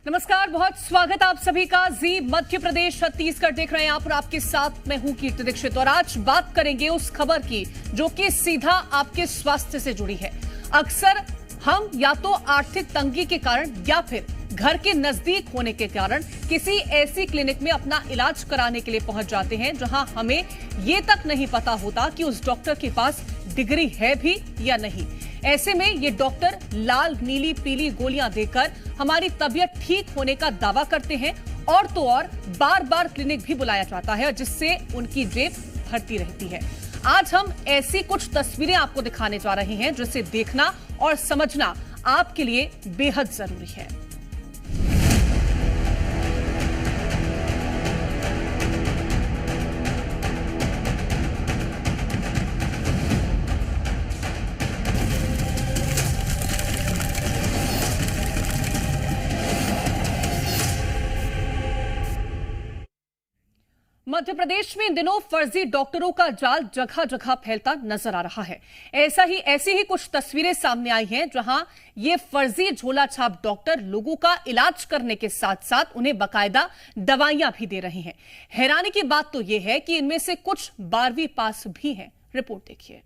नमस्कार, बहुत स्वागत आप सभी का। जी मध्य प्रदेश छत्तीसगढ़ देख रहे हैं आप और आपके साथ मैं हूं कीर्ति दीक्षित। और आज बात करेंगे उस खबर की जो कि सीधा आपके स्वास्थ्य से जुड़ी है। अक्सर हम या तो आर्थिक तंगी के कारण या फिर घर के नजदीक होने के कारण किसी ऐसी क्लिनिक में अपना इलाज कराने के लिए पहुंच जाते हैं जहां हमें ये तक नहीं पता होता कि उस डॉक्टर के पास डिग्री है भी या नहीं। ऐसे में ये डॉक्टर लाल नीली पीली गोलियां देकर हमारी तबीयत ठीक होने का दावा करते हैं और तो और बार बार क्लिनिक भी बुलाया जाता है जिससे उनकी जेब भरती रहती है। आज हम ऐसी कुछ तस्वीरें आपको दिखाने जा रहे हैं जिसे देखना और समझना आपके लिए बेहद जरूरी है। मध्य प्रदेश में इन दिनों फर्जी डॉक्टरों का जाल जगह जगह फैलता नजर आ रहा है। ऐसी ही कुछ तस्वीरें सामने आई हैं जहां ये फर्जी झोला छाप डॉक्टर लोगों का इलाज करने के साथ साथ उन्हें बाकायदा दवाइयां भी दे रहे हैं। हैरानी की बात तो यह है कि इनमें से कुछ 12वीं पास भी हैं। रिपोर्ट देखिए।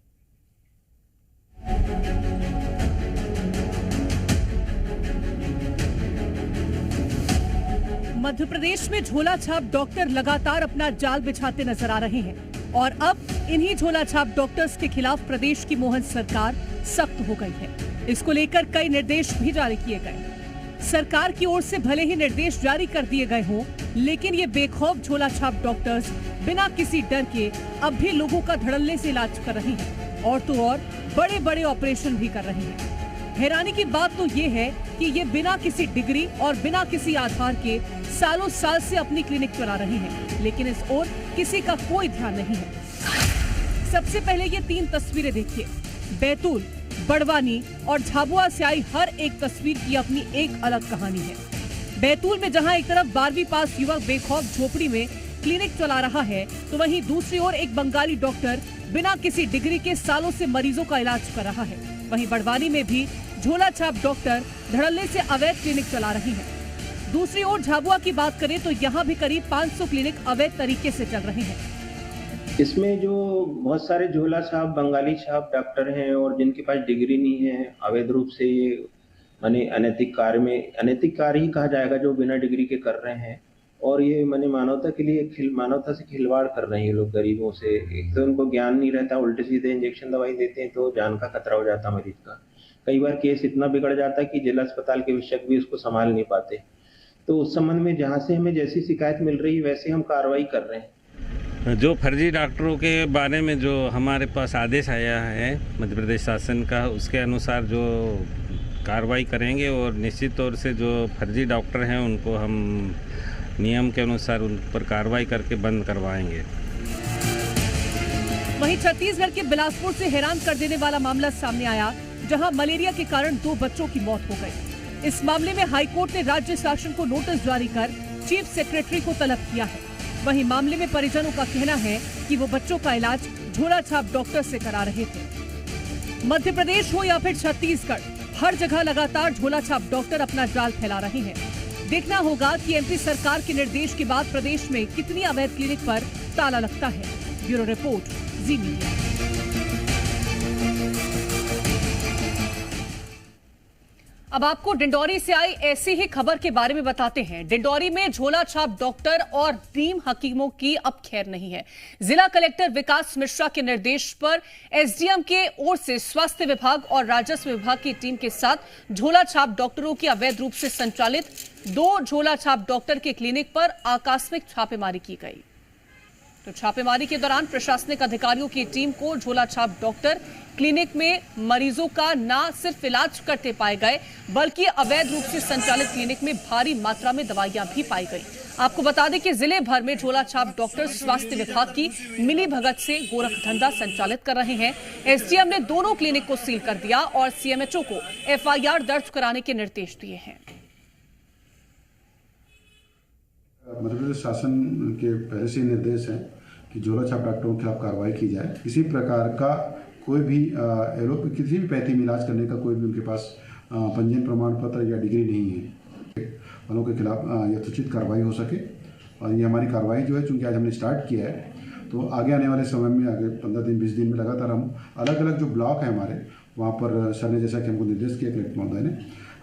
मध्य प्रदेश में झोला छाप डॉक्टर लगातार अपना जाल बिछाते नजर आ रहे हैं और अब इन्हीं झोला छाप डॉक्टर्स के खिलाफ प्रदेश की मोहन सरकार सख्त हो गई है। इसको लेकर कई निर्देश भी जारी किए गए। सरकार की ओर से भले ही निर्देश जारी कर दिए गए हों, लेकिन ये बेखौफ झोला छाप डॉक्टर्स बिना किसी डर के अब भी लोगों का धड़ल्ले से इलाज कर रहे हैं और तो और बड़े बड़े ऑपरेशन भी कर रहे हैं। हैरानी की बात तो ये है कि ये बिना किसी डिग्री और बिना किसी आधार के सालों साल से अपनी क्लिनिक चला रहे हैं, लेकिन इस ओर किसी का कोई ध्यान नहीं है। सबसे पहले ये 3 तस्वीरें देखिए। बैतूल, बड़वानी और झाबुआ से आई हर एक तस्वीर की अपनी एक अलग कहानी है। बैतूल में जहां एक तरफ 12वीं पास युवक बेखौफ झोपड़ी में क्लिनिक चला रहा है, तो वहीं दूसरी ओर एक बंगाली डॉक्टर बिना किसी डिग्री के सालों से मरीजों का इलाज कर रहा है। वहीं बड़वानी में भी झोला छाप डॉक्टर धड़ल्ले से अवैध क्लिनिक चला रही हैं। दूसरी ओर झाबुआ की बात करें तो यहाँ भी करीब 500 क्लिनिक अवैध तरीके से चल रहे हैं। इसमें जो बहुत सारे झोला छाप बंगाली छाप डॉक्टर हैं और जिनके पास डिग्री नहीं है, अवैध रूप से ये माने अनैतिक कार्य ही कहा जाएगा जो बिना डिग्री के कर रहे हैं। और ये माने मानवता के लिए मानवता से खिलवाड़ कर रहे हैं ये लोग गरीबों से। एक तो उनको ज्ञान नहीं रहता, उल्टे सीधे इंजेक्शन दवाई देते हैं तो जान का खतरा हो जाता मरीज का। कई बार केस इतना बिगड़ जाता है कि जिला अस्पताल के विशेषज्ञ भी उसको संभाल नहीं पाते। तो उस संबंध में जहाँ से हमें जैसी शिकायत मिल रही है वैसे हम कार्रवाई कर रहे हैं। जो फर्जी डॉक्टरों के बारे में जो हमारे पास आदेश आया है मध्य प्रदेश शासन का, उसके अनुसार जो कार्रवाई करेंगे और निश्चित तौर से जो फर्जी डॉक्टर हैं उनको हम नियम के अनुसार उन पर कार्रवाई करके बंद करवाएंगे। वहीं छत्तीसगढ़ के बिलासपुर से हैरान कर देने वाला मामला सामने आया जहां मलेरिया के कारण 2 बच्चों की मौत हो गई। इस मामले में हाईकोर्ट ने राज्य शासन को नोटिस जारी कर चीफ सेक्रेटरी को तलब किया है। वहीं मामले में परिजनों का कहना है कि वो बच्चों का इलाज झोला छाप डॉक्टर से करा रहे थे। मध्य प्रदेश हो या फिर छत्तीसगढ़, हर जगह लगातार झोला छाप डॉक्टर अपना जाल फैला रहे हैं। देखना होगा कि एमपी सरकार के निर्देश के बाद प्रदेश में कितनी अवैध क्लिनिक पर ताला लगता है। ब्यूरो रिपोर्ट, जी मीडिया। अब आपको डिंडौरी से आई ऐसी ही खबर के बारे में बताते हैं। डिंडौरी में झोला छाप डॉक्टर और नीम हकीमों की अब खैर नहीं है। जिला कलेक्टर विकास मिश्रा के निर्देश पर एसडीएम के ओर से स्वास्थ्य विभाग और राजस्व विभाग की टीम के साथ झोला छाप डॉक्टरों की अवैध रूप से संचालित 2 झोला छाप डॉक्टर के क्लिनिक पर आकस्मिक छापेमारी की गई। तो छापेमारी के दौरान प्रशासनिक अधिकारियों की टीम को झोला छाप डॉक्टर क्लिनिक में मरीजों का न सिर्फ इलाज करते पाए गए बल्कि अवैध रूप से संचालित क्लिनिक में भारी मात्रा में दवाइयां भी पाई गई। आपको बता दें कि जिले भर में झोला छाप डॉक्टर स्वास्थ्य विभाग की मिली भगत से गोरख धंधा संचालित कर रहे हैं। एसडीएम ने दोनों क्लिनिक को सील कर दिया और सीएमएचओ को एफआईआर दर्ज कराने के निर्देश दिए हैं। मध्य प्रदेश शासन के पहले से निर्देश है कि झोला छाप डॉक्टरों के खिलाफ कार्रवाई की जाए। किसी प्रकार का कोई भी किसी भी पैथी में इलाज करने का कोई भी उनके पास पंजीयन प्रमाण पत्र या डिग्री नहीं है। वालों के खिलाफ यथोचित कार्रवाई हो सके। और ये हमारी कार्रवाई जो है, चूँकि आज हमने स्टार्ट किया है, तो आगे आने वाले समय में, आगे 15 दिन 20 दिन में लगातार हम अलग अलग जो ब्लॉक है हमारे, वहाँ पर सर ने जैसा कि हमको निर्देश किया कलेक्टर महोदय ने,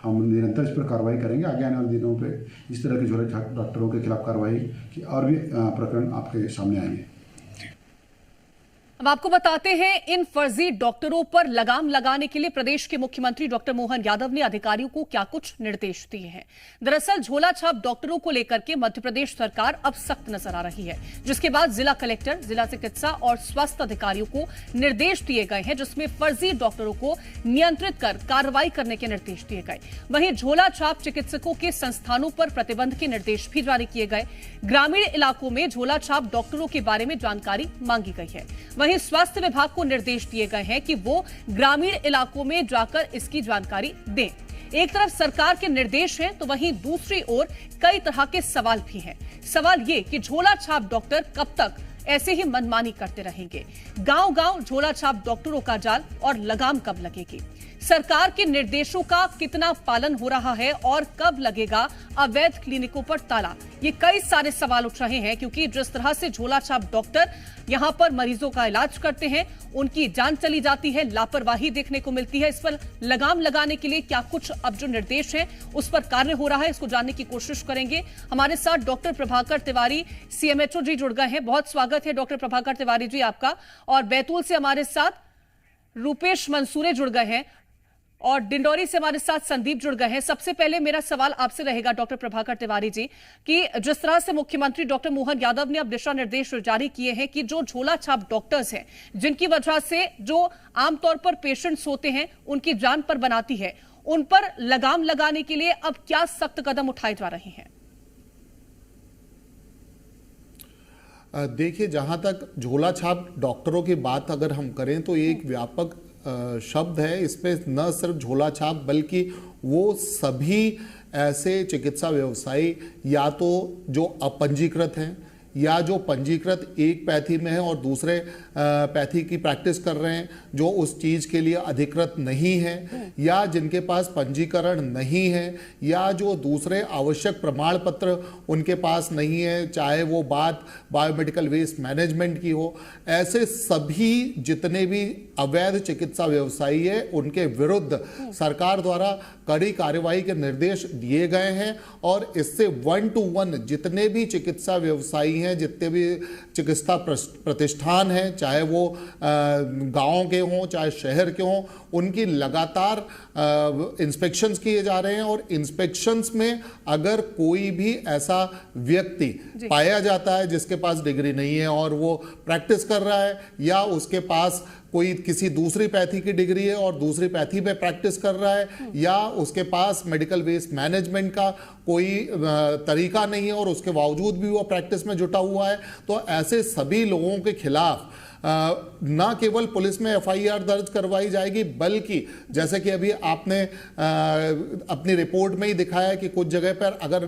हम निरंतर इस पर कार्रवाई करेंगे। आगे आने वाले दिनों पे इस तरह के झोला छाप डॉक्टरों के खिलाफ कार्रवाई की और भी प्रकरण आपके सामने आएंगे। अब आपको बताते हैं, इन फर्जी डॉक्टरों पर लगाम लगाने के लिए प्रदेश के मुख्यमंत्री डॉक्टर मोहन यादव ने अधिकारियों को क्या कुछ निर्देश दिए हैं। दरअसल झोला छाप डॉक्टरों को लेकर के मध्य प्रदेश सरकार अब सख्त नजर आ रही है, जिसके बाद जिला कलेक्टर, जिला चिकित्सा और स्वास्थ्य अधिकारियों को निर्देश दिए गए हैं, जिसमें फर्जी डॉक्टरों को नियंत्रित कर कार्रवाई करने के निर्देश दिए गए। वहीं झोला छाप चिकित्सकों के संस्थानों पर प्रतिबंध के निर्देश भी जारी किए गए। ग्रामीण इलाकों में झोला छाप डॉक्टरों के बारे में जानकारी मांगी गई है। वहीं स्वास्थ्य विभाग को निर्देश दिए गए हैं कि वो ग्रामीण इलाकों में जाकर इसकी जानकारी दें। एक तरफ सरकार के निर्देश हैं, तो वहीं दूसरी ओर कई तरह के सवाल भी हैं। सवाल ये कि झोला छाप डॉक्टर कब तक ऐसे ही मनमानी करते रहेंगे? गांव-गांव झोला छाप डॉक्टरों का जाल, और लगाम कब लगेगी? सरकार के निर्देशों का कितना पालन हो रहा है और कब लगेगा अवैध क्लिनिकों पर ताला? ये कई सारे सवाल उठ रहे हैं, क्योंकि जिस तरह से झोला छाप डॉक्टर यहां पर मरीजों का इलाज करते हैं, उनकी जान चली जाती है, लापरवाही देखने को मिलती है। इस पर लगाम लगाने के लिए क्या कुछ अब जो निर्देश हैं उस पर कार्य हो रहा है, इसको जानने की कोशिश करेंगे। हमारे साथ डॉक्टर प्रभाकर तिवारी, CMHO जी जुड़ गए हैं। बहुत स्वागत है डॉक्टर प्रभाकर तिवारी जी आपका। और बैतूल से हमारे साथ रूपेश मंसूरे जुड़ गए हैं, और डिंडौरी से हमारे साथ संदीप जुड़ गए हैं। सबसे पहले मेरा सवाल आपसे रहेगा डॉक्टर प्रभाकर तिवारी जी, कि जिस तरह से मुख्यमंत्री डॉक्टर मोहन यादव ने अब दिशा निर्देश जारी किए हैं कि जो झोला छाप डॉक्टर्स हैं, जिनकी वजह से जो आमतौर पर पेशेंट्स होते हैं उनकी जान पर बनाती है, उन पर लगाम लगाने के लिए अब क्या सख्त कदम उठाए जा रहे हैं? देखिए, जहां तक झोला छाप डॉक्टरों की बात अगर हम करें तो एक व्यापक शब्द है। इसमें न सिर्फ झोला छाप बल्कि वो सभी ऐसे चिकित्सा व्यवसायी, या तो जो अपंजीकृत हैं या जो पंजीकृत एक पैथी में है और दूसरे पैथी की प्रैक्टिस कर रहे हैं, जो उस चीज़ के लिए अधिकृत नहीं है, या जिनके पास पंजीकरण नहीं है, या जो दूसरे आवश्यक प्रमाण पत्र उनके पास नहीं है, चाहे वो बात बायोमेडिकल वेस्ट मैनेजमेंट की हो, ऐसे सभी जितने भी अवैध चिकित्सा व्यवसायी है उनके विरुद्ध सरकार द्वारा कड़ी कार्रवाई के निर्देश दिए गए हैं। और इससे 1 to 1 जितने भी चिकित्सा व्यवसायी हैं, जितने भी चिकित्सा प्रतिष्ठान हैं, चाहे वो गांव के हों चाहे शहर के हों, उनकी लगातार इंस्पेक्शंस किए जा रहे हैं। और इंस्पेक्शंस में अगर कोई भी ऐसा व्यक्ति पाया जाता है जिसके पास डिग्री नहीं है और वो प्रैक्टिस कर रहा है, या उसके पास कोई किसी दूसरी पैथी की डिग्री है और दूसरी पैथी पे प्रैक्टिस कर रहा है, या उसके पास मेडिकल वेस्ट मैनेजमेंट का कोई तरीका नहीं है और उसके बावजूद भी वो प्रैक्टिस में जुटा हुआ है, तो ऐसे सभी लोगों के खिलाफ ना केवल पुलिस में FIR दर्ज करवाई जाएगी, बल्कि जैसे कि अभी आपने अपनी रिपोर्ट में ही दिखाया कि कुछ जगह पर अगर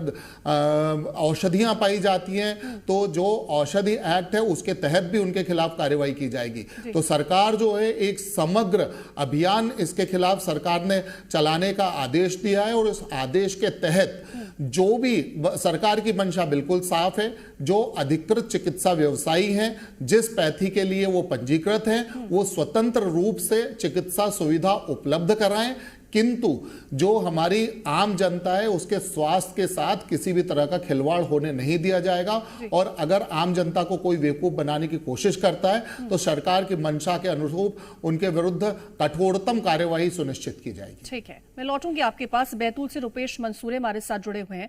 औषधियां पाई जाती हैं तो जो औषधि एक्ट है उसके तहत भी उनके खिलाफ कार्रवाई की जाएगी। तो सरकार जो है एक समग्र अभियान इसके खिलाफ सरकार ने चलाने का आदेश दिया है, और उस आदेश के तहत जो भी सरकार की मंशा बिल्कुल साफ है, जो अधिकृत चिकित्सा व्यवसायी हैं, जिस पैथी के लिए वो पंजीकृत हैं, वो स्वतंत्र रूप से चिकित्सा सुविधा उपलब्ध कराएं, किंतु जो हमारी आम जनता है उसके स्वास्थ्य के साथ किसी भी तरह का खिलवाड़ होने नहीं दिया जाएगा। और अगर आम जनता को कोई बेवकूफ बनाने की कोशिश करता है तो सरकार की मंशा के अनुरूप उनके विरुद्ध कठोरतम कार्यवाही सुनिश्चित की जाएगी। ठीक है, मैं लौटूंगी आपके पास। बैतूल से रूपेश मंसूरे हमारे साथ जुड़े हुए हैं।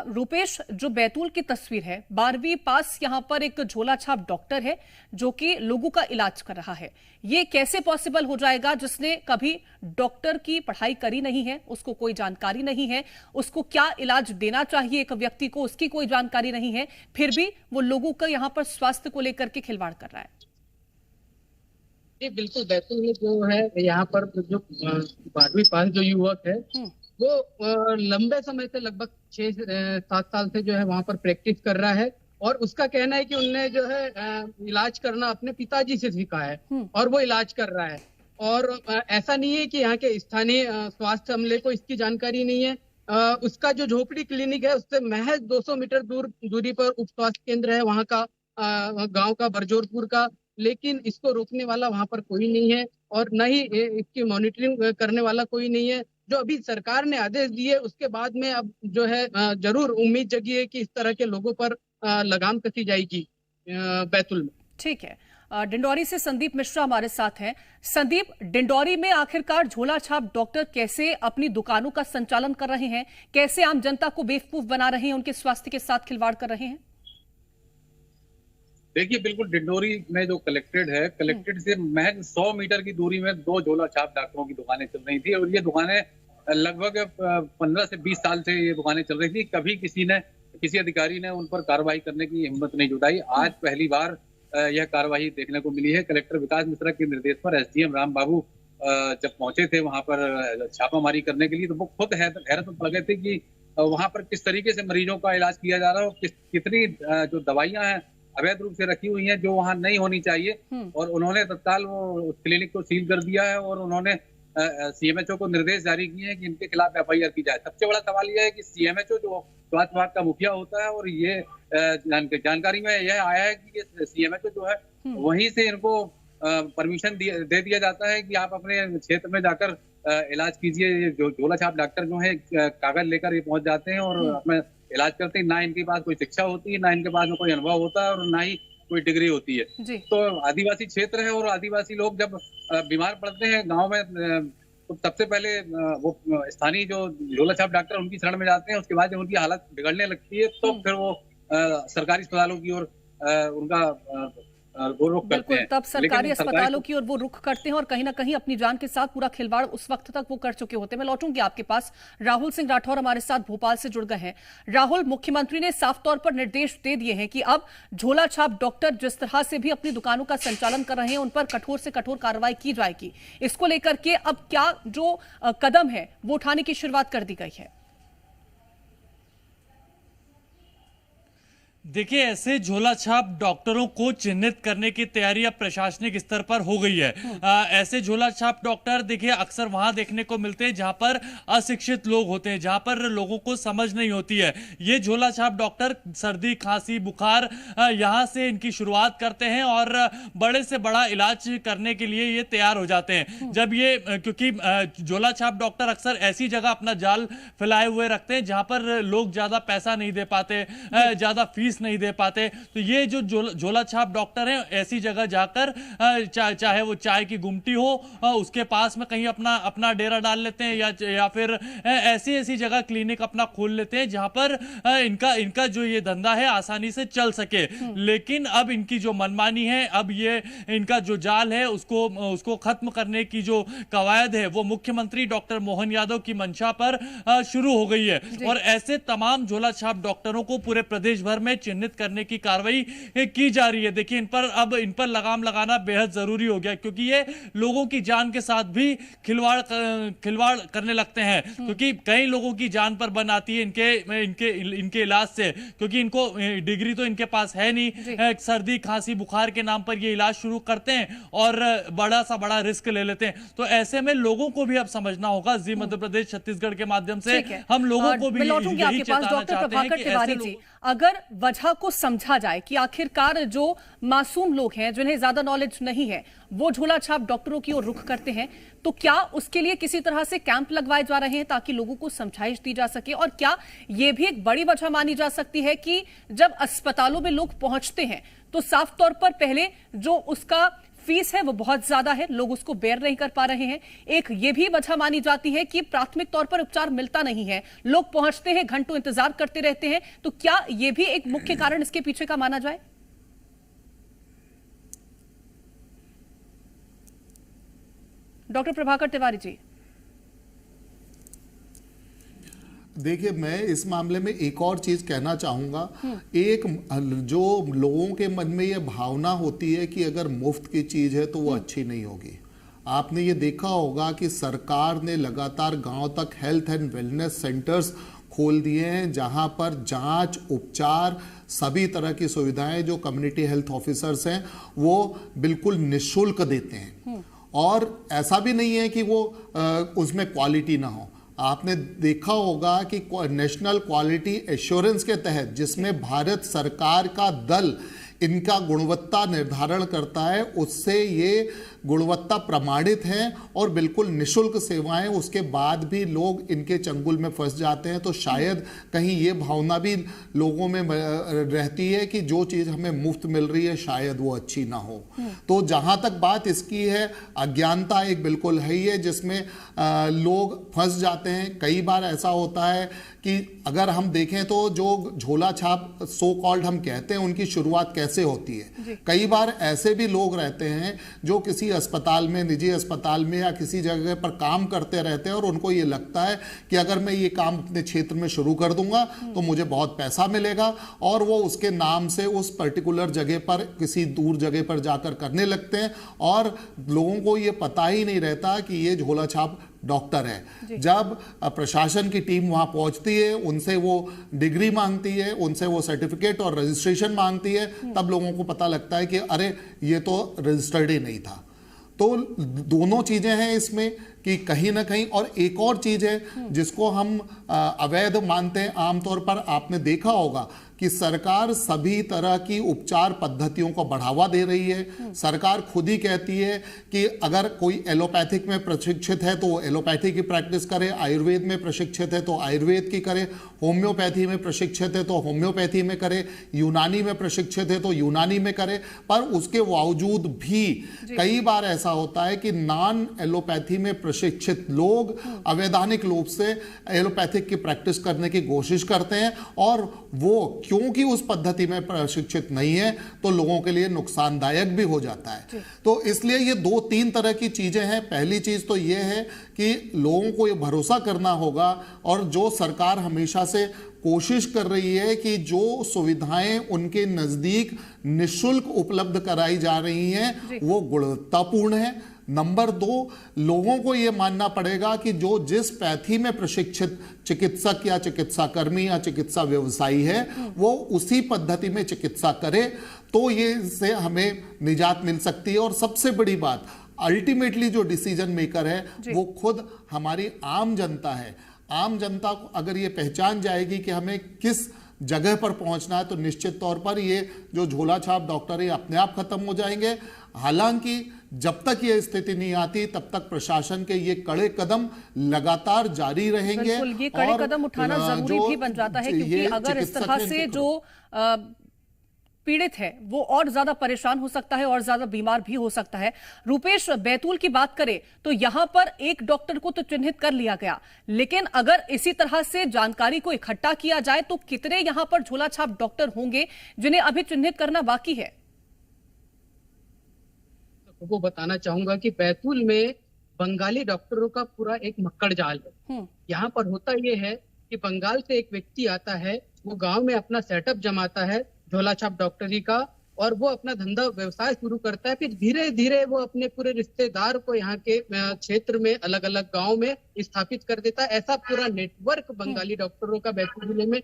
रूपेश, जो बैतूल की तस्वीर है, 12वीं पास यहां पर एक झोला छाप डॉक्टर है जो कि लोगों का इलाज कर रहा है। ये कैसे पॉसिबल हो जाएगा जिसने कभी डॉक्टर की पढ़ाई करी नहीं है, उसको कोई जानकारी नहीं है, उसको क्या इलाज देना चाहिए एक व्यक्ति को, उसकी कोई जानकारी नहीं है, फिर भी वो लोगों का यहाँ पर स्वास्थ्य को लेकर के खिलवाड़ कर रहा है? जी बिल्कुल, बैतूल में जो है यहाँ पर जो 12वीं पास जो युवक है वो लंबे समय से लगभग 6-7 साल से जो है वहाँ पर प्रैक्टिस कर रहा है, और उसका कहना है कि उनने जो है इलाज करना अपने पिताजी से सीखा है और वो इलाज कर रहा है। और ऐसा नहीं है कि यहाँ के स्थानीय स्वास्थ्य अमले को इसकी जानकारी नहीं है, उसका जो झोपड़ी क्लिनिक है उससे महज 200 मीटर दूरी पर उप स्वास्थ्य केंद्र है वहाँ का, गांव का बरजोरपुर का, लेकिन इसको रोकने वाला वहाँ पर कोई नहीं है और न ही इसकी मॉनिटरिंग करने वाला कोई नहीं है। जो अभी सरकार ने आदेश दिए उसके बाद में अब जो है जरूर उम्मीद जगी है कि इस तरह के लोगों पर लगाम कसी जाएगी बैतूल में। ठीक है, डिंडौरी से संदीप मिश्रा हमारे साथ हैं। संदीप, डिंडौरी में आखिरकार झोला छाप डॉक्टर कैसे अपनी दुकानों का संचालन कर रहे हैं, कैसे आम जनता को बेवकूफ बना रहे हैं, उनके स्वास्थ्य के साथ खिलवाड़ कर रहे हैं? देखिए, बिल्कुल डिंडौरी में जो कलेक्टेड है, कलेक्टेड से महज 100 मीटर की दूरी में 2 झोला छाप डॉक्टरों की दुकानें चल रही थी और ये दुकानें लगभग 15 से 20 साल से ये दुकानें चल रही थी। कभी किसी अधिकारी ने उन पर कार्रवाई करने की हिम्मत नहीं जुटाई। आज पहली बार यह कार्रवाई देखने को मिली है। कलेक्टर विकास मिश्रा के निर्देश पर एसडीएम राम बाबू जब पहुंचे थे वहां पर छापामारी करने के लिए, तो वो खुद हैरत में पड़ गए थे कि वहां पर किस तरीके से मरीजों का इलाज किया जा रहा है और कितनी जो दवाइयां हैं अवैध रूप से रखी हुई हैं जो वहां नहीं होनी चाहिए। और उन्होंने तत्काल वो क्लिनिक को सील कर दिया है और उन्होंने सीएमएचओ को निर्देश जारी किए हैं कि इनके खिलाफ एफआईआर की जाए। सबसे बड़ा सवाल यह है कि सीएमएचओ जो स्वास्थ्य विभाग का मुखिया होता है और ये जानकारी में यह आया है कि ये सीएमएचओ जो है वहीं से इनको परमिशन दे दिया जाता है कि आप अपने क्षेत्र में जाकर इलाज कीजिए। जो झोला छाप डॉक्टर जो है कागज लेकर ये पहुंच जाते हैं और अपना इलाज करते हैं। ना इनके पास कोई शिक्षा होती है, ना इनके पास कोई अनुभव होता है और ना ही कोई डिग्री होती है। तो आदिवासी क्षेत्र है और आदिवासी लोग जब बीमार पड़ते हैं गांव में तो सबसे पहले वो स्थानीय जो झोला छाप डॉक्टर उनकी शरण में जाते हैं। उसके बाद जब उनकी हालत बिगड़ने लगती है तो फिर वो सरकारी अस्पतालों की ओर उनका वो रुख करते हैं। तब सरकारी अस्पतालों की ओर वो रुख करते हैं और कहीं ना कहीं अपनी जान के साथ पूरा खिलवाड़ उस वक्त तक वो कर चुके होते हैं। मैं लौटूंगी आपके पास। राहुल सिंह राठौर हमारे साथ भोपाल से जुड़ गए हैं। राहुल, मुख्यमंत्री ने साफ तौर पर निर्देश दे दिए हैं कि अब झोला छाप डॉक्टर जिस तरह से भी अपनी दुकानों का संचालन कर रहे हैं उन पर कठोर से कठोर कार्रवाई की जाएगी। इसको लेकर के अब क्या जो कदम है वो उठाने की शुरुआत कर दी गई है? देखिए, ऐसे झोला छाप डॉक्टरों को चिन्हित करने की तैयारी अब प्रशासनिक स्तर पर हो गई है। ऐसे झोला छाप डॉक्टर देखिए अक्सर वहां देखने को मिलते हैं जहां पर अशिक्षित लोग होते हैं, जहां पर लोगों को समझ नहीं होती है। ये झोला छाप डॉक्टर सर्दी, खांसी, बुखार यहां से इनकी शुरुआत करते हैं और बड़े से बड़ा इलाज करने के लिए ये तैयार हो जाते हैं। जब ये क्योंकि झोला छाप डॉक्टर अक्सर ऐसी जगह अपना जाल फैलाए हुए रखते हैं जहां पर लोग ज्यादा पैसा नहीं दे पाते, ज्यादा फीस नहीं दे पाते। तो ये जो झोला छाप डॉक्टर हैं ऐसी जगह जाकर चाहे वो चाय की गुमटी हो उसके पास में कहीं अपना डेरा डाल लेते हैं या फिर ऐसी जगह क्लिनिक अपना खोल लेते हैं जहां पर इनका जो ये धंधा है आसानी से चल सके। लेकिन अब इनकी जो मनमानी है, अब ये इनका जो जाल है उसको खत्म करने की जो कवायद है वो मुख्यमंत्री डॉक्टर मोहन यादव की मंशा पर शुरू हो गई है और ऐसे तमाम झोला छाप डॉक्टरों को पूरे प्रदेश भर में चिन्हित करने की कार्रवाई की जा रही है। देखिए, इन पर लगाम लगाना बेहद जरूरी हो गया क्योंकि ये लोगों की जान के साथ भी खिलवाड़ करने लगते हैं। क्योंकि कई लोगों की जान पर बन आती है इनके इलाज से, क्योंकि इनको डिग्री तो इनके पास है नहीं। सर्दी, खांसी, बुखार के नाम पर ये इलाज शुरू करते हैं और बड़ा रिस्क ले लेते हैं। तो ऐसे में लोगों को भी अब समझना होगा। जी मध्य प्रदेश छत्तीसगढ़ के माध्यम से हम लोगों को भी यही चेताना चाहते हैं कि ऐसे लोग अगर वजह को समझा जाए कि आखिरकार जो मासूम लोग हैं जिन्हें ज्यादा नॉलेज नहीं है वो झोला छाप डॉक्टरों की ओर रुख करते हैं, तो क्या उसके लिए किसी तरह से कैंप लगवाए जा रहे हैं ताकि लोगों को समझाइश दी जा सके? और क्या यह भी एक बड़ी वजह मानी जा सकती है कि जब अस्पतालों में लोग पहुंचते हैं तो साफ तौर पर पहले जो उसका फीस है वो बहुत ज्यादा है, लोग उसको बेयर नहीं कर पा रहे हैं। एक ये भी वजह मानी जाती है कि प्राथमिक तौर पर उपचार मिलता नहीं है, लोग पहुंचते हैं, घंटों इंतजार करते रहते हैं। तो क्या ये भी एक मुख्य कारण इसके पीछे का माना जाए? डॉक्टर प्रभाकर तिवारी जी। देखिए, मैं इस मामले में एक और चीज कहना चाहूंगा। एक जो लोगों के मन में ये भावना होती है कि अगर मुफ्त की चीज है तो वो अच्छी नहीं होगी। आपने ये देखा होगा कि सरकार ने लगातार गांव तक हेल्थ एंड वेलनेस सेंटर्स खोल दिए हैं जहां पर जांच, उपचार, सभी तरह की सुविधाएं जो कम्युनिटी हेल्थ ऑफिसर्स हैं वो बिल्कुल निःशुल्क देते हैं। और ऐसा भी नहीं है कि वो उसमें क्वालिटी ना हो। आपने देखा होगा कि नेशनल क्वालिटी एश्योरेंस के तहत, जिसमें भारत सरकार का दल इनका गुणवत्ता निर्धारण करता है, उससे ये गुणवत्ता प्रमाणित हैं और बिल्कुल निशुल्क सेवाएं, उसके बाद भी लोग इनके चंगुल में फंस जाते हैं। तो शायद कहीं ये भावना भी लोगों में रहती है कि जो चीज़ हमें मुफ्त मिल रही है शायद वो अच्छी ना हो। तो जहाँ तक बात इसकी है, अज्ञानता एक बिल्कुल है ही है जिसमें लोग फंस जाते हैं। कई बार ऐसा होता है कि अगर हम देखें तो जो झोला छाप सो कॉल्ड हम कहते हैं, उनकी शुरुआत कैसे होती है। कई बार ऐसे भी लोग रहते हैं जो किसी अस्पताल में, निजी अस्पताल में या किसी जगह पर काम करते रहते हैं और उनको ये लगता है कि अगर मैं ये काम अपने क्षेत्र में शुरू कर दूंगा तो मुझे बहुत पैसा मिलेगा, और वो उसके नाम से उस पर्टिकुलर जगह पर, किसी दूर जगह पर जाकर करने लगते हैं और लोगों को ये पता ही नहीं रहता कि ये झोला छाप डॉक्टर है। जब प्रशासन की टीम वहां पहुंचती है, उनसे वो डिग्री मांगती है, उनसे वो सर्टिफिकेट और रजिस्ट्रेशन मांगती है, तब लोगों को पता लगता है कि अरे ये तो रजिस्टर्ड ही नहीं था। तो दोनों चीजें हैं इसमें कि कहीं ना कहीं, और एक और चीज है जिसको हम अवैध मानते हैं आमतौर पर। आपने देखा होगा कि सरकार सभी तरह की उपचार पद्धतियों को बढ़ावा दे रही है। सरकार खुद ही कहती है कि अगर कोई एलोपैथिक में प्रशिक्षित है तो वो एलोपैथी की प्रैक्टिस करे, आयुर्वेद में प्रशिक्षित है तो आयुर्वेद की करे, होम्योपैथी में प्रशिक्षित है तो होम्योपैथी में करे, यूनानी में प्रशिक्षित है तो यूनानी में करे। पर उसके बावजूद भी कई बार ऐसा होता है कि नॉन एलोपैथी में प्रशिक्षित लोग अवैधानिक रूप से एलोपैथिक की प्रैक्टिस करने की कोशिश करते हैं, और वो क्योंकि उस पद्धति में प्रशिक्षित नहीं है तो लोगों के लिए नुकसानदायक भी हो जाता है। तो इसलिए ये 2-3 तरह की चीजें हैं। पहली चीज तो ये है कि लोगों को ये भरोसा करना होगा, और जो सरकार हमेशा से कोशिश कर रही है कि जो सुविधाएं उनके नजदीक निःशुल्क उपलब्ध कराई जा रही हैं वो गुणवत्तापूर्ण है। नंबर 2, लोगों को यह मानना पड़ेगा कि जो जिस पैथी में प्रशिक्षित चिकित्सक या चिकित्सा कर्मी या चिकित्सा व्यवसायी है वो उसी पद्धति में चिकित्सा करे, तो ये से हमें निजात मिल सकती है। और सबसे बड़ी बात, अल्टीमेटली जो डिसीजन मेकर है वो खुद हमारी आम जनता है। आम जनता को अगर ये पहचान जाएगी कि हमें किस जगह पर पहुंचना है तो निश्चित तौर पर ये जो झोला छाप डॉक्टर है अपने आप खत्म हो जाएंगे। हालांकि जब तक ये स्थिति नहीं आती तब तक प्रशासन के ये कड़े कदम लगातार जारी रहेंगे। ये कड़े कदम उठाना जरूरी भी बन जाता है, क्योंकि अगर इस तरह से जो पीड़ित है वो और ज्यादा परेशान हो सकता है और ज्यादा बीमार भी हो सकता है। रूपेश, बैतूल की बात करें तो यहां पर एक डॉक्टर को तो चिन्हित कर लिया गया, लेकिन अगर इसी तरह से जानकारी को इकट्ठा किया जाए तो कितने यहां पर झोला छाप डॉक्टर होंगे जिन्हें अभी चिन्हित करना बाकी है? वो बताना चाहूंगा कि बैतूल में बंगाली डॉक्टरों का पूरा एक मक्कड़ जाल है। यहाँ पर होता ये है कि बंगाल से एक व्यक्ति आता है, वो गांव में अपना सेटअप जमाता है झोला छाप डॉक्टरी का, और वो अपना धंधा व्यवसाय शुरू करता है। फिर धीरे धीरे वो अपने पूरे रिश्तेदार को यहाँ के क्षेत्र में अलग अलग गांव में स्थापित कर देता है। ऐसा पूरा नेटवर्क बंगाली डॉक्टरों का बैतूल जिले में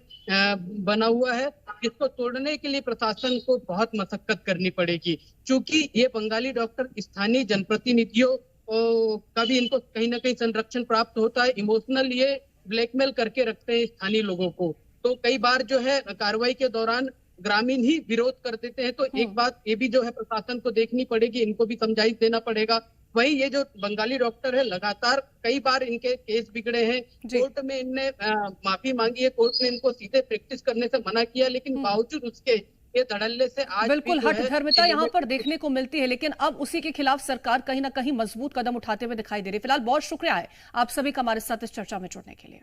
बना हुआ है, जिसको तोड़ने के लिए प्रशासन को बहुत मशक्कत करनी पड़ेगी, क्योंकि ये बंगाली डॉक्टर स्थानीय जनप्रतिनिधियों का भी इनको कहीं ना कहीं संरक्षण प्राप्त होता है। इमोशनल ये ब्लैकमेल करके रखते हैं स्थानीय लोगों को। तो कई बार जो है कार्रवाई के दौरान ग्रामीण ही विरोध कर देते हैं। तो एक बात ये भी जो है प्रशासन को देखनी पड़ेगी, इनको भी समझाइश देना पड़ेगा। वही ये जो बंगाली डॉक्टर है, लगातार कई बार इनके केस बिगड़े हैं, कोर्ट में इनने माफी मांगी है, कोर्ट ने इनको सीधे प्रैक्टिस करने से मना किया, लेकिन बावजूद उसके ये धड़ल्ले से आज बिल्कुल हठधर्मिता यहाँ पर देखने को मिलती है, लेकिन अब उसी के खिलाफ सरकार कहीं ना कहीं मजबूत कदम उठाते हुए दिखाई दे रही है। फिलहाल बहुत शुक्रिया है आप सभी का हमारे साथ इस चर्चा में जुड़ने के लिए।